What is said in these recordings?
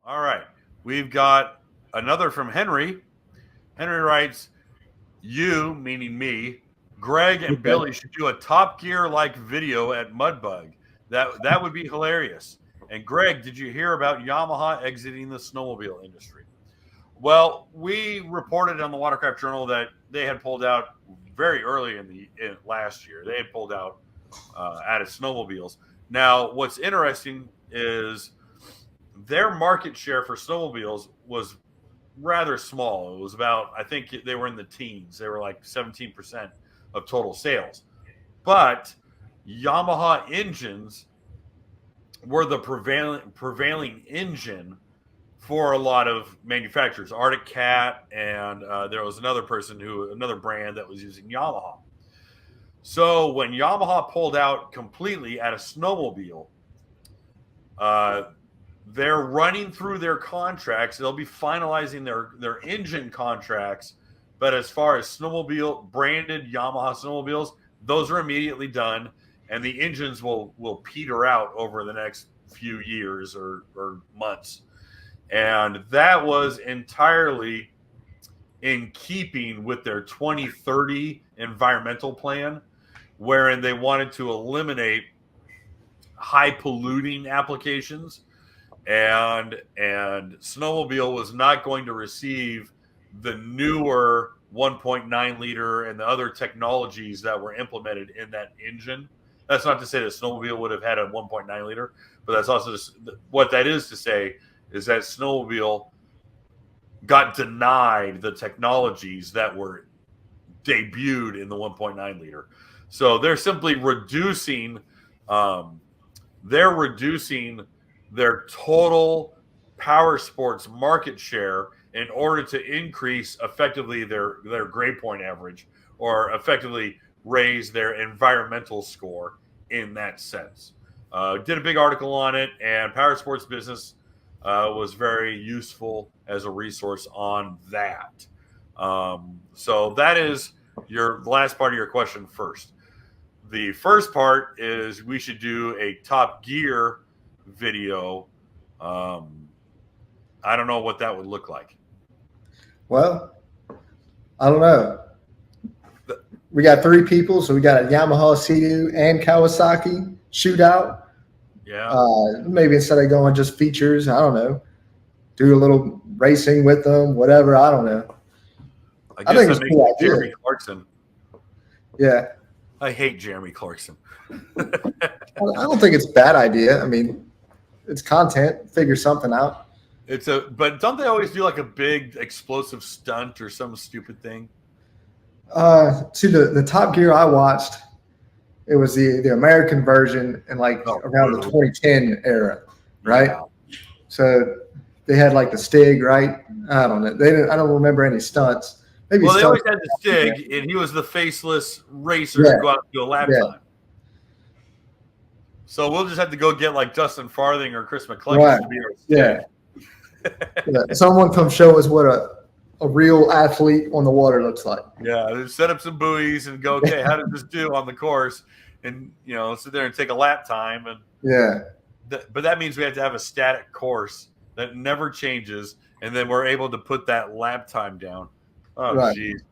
All right. We've got another from Henry. Henry writes, you, meaning me, Greg and Okay. Billy should do a Top Gear like video at Mudbug. That would be hilarious. And Greg, did you hear about Yamaha exiting the snowmobile industry? Well, we reported on the Watercraft Journal that they had pulled out very early in last year. They had pulled out of snowmobiles. Now, what's interesting is their market share for snowmobiles was rather small. It was about, I think they were in the teens. They were like 17% of total sales. But Yamaha engines were the prevailing engine for a lot of manufacturers, Arctic Cat, and there was another brand that was using Yamaha. So when Yamaha pulled out completely out of snowmobile, uh, they're running through their contracts. They'll be finalizing their engine contracts. But as far as snowmobile branded Yamaha snowmobiles, those are immediately done, and the engines will peter out over the next few years or months. And that was entirely in keeping with their 2030 environmental plan, wherein they wanted to eliminate high polluting applications, and snowmobile was not going to receive the newer 1.9 liter and the other technologies that were implemented in that engine. That's not to say that snowmobile would have had a 1.9 liter, but that's also what that is to say is that snowmobile got denied the technologies that were debuted in the 1.9 liter. So they're simply reducing their total power sports market share in order to increase effectively their grade point average, or effectively raise their environmental score in that sense. Did a big article on it, and Power Sports Business was very useful as a resource on that. So that is your last part of your question first. The first part is we should do a Top Gear video. I don't know what that would look like. Well, I don't know. We got three people, so we got a Yamaha, Sea-Doo, and Kawasaki shootout. Yeah. Maybe instead of going just features, I don't know, do a little racing with them, whatever. I don't know. I think it's a cool idea. Jeremy Clarkson. Yeah. I hate Jeremy Clarkson. I don't think it's a bad idea. I mean, it's content. Figure something out. But don't they always do like a big explosive stunt or some stupid thing? See, the Top Gear I watched, it was the American version in around the 2010 era, right? Yeah. So they had like the Stig, right? I don't know. I don't remember any stunts. Maybe they always had the Stig, and he was the faceless racer to go out and do a lap time. So we'll just have to go get like Dustin Farthing or Chris McCluggage to be our Stig. Yeah. Someone come show us what a real athlete on the water looks like. Yeah, set up some buoys and go, okay, how did this do on the course? And, sit there and take a lap time. And but that means we have to have a static course that never changes, and then we're able to put that lap time down. Oh, geez.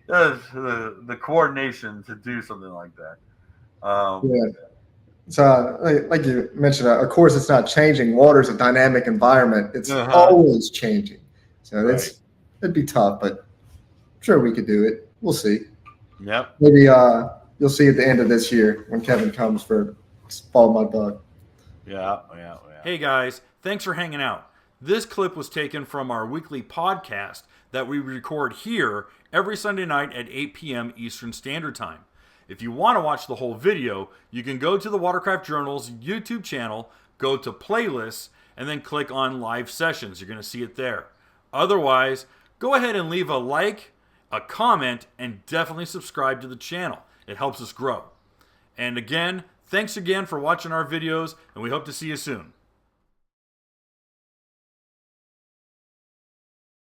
The coordination to do something like that. So, like you mentioned, of course, it's not changing. Water is a dynamic environment. It's always changing. So it'd be tough, but I'm sure we could do it. We'll see. Yep. Maybe you'll see at the end of this year when Kevin comes for Follow My Bug. Yeah. Hey, guys. Thanks for hanging out. This clip was taken from our weekly podcast that we record here every Sunday night at 8 p.m. Eastern Standard Time. If you want to watch the whole video, you can go to the Watercraft Journal's YouTube channel, go to playlists, and then click on live sessions. You're going to see it there. Otherwise, go ahead and leave a like, a comment, and definitely subscribe to the channel. It helps us grow. And again, thanks again for watching our videos, and we hope to see you soon.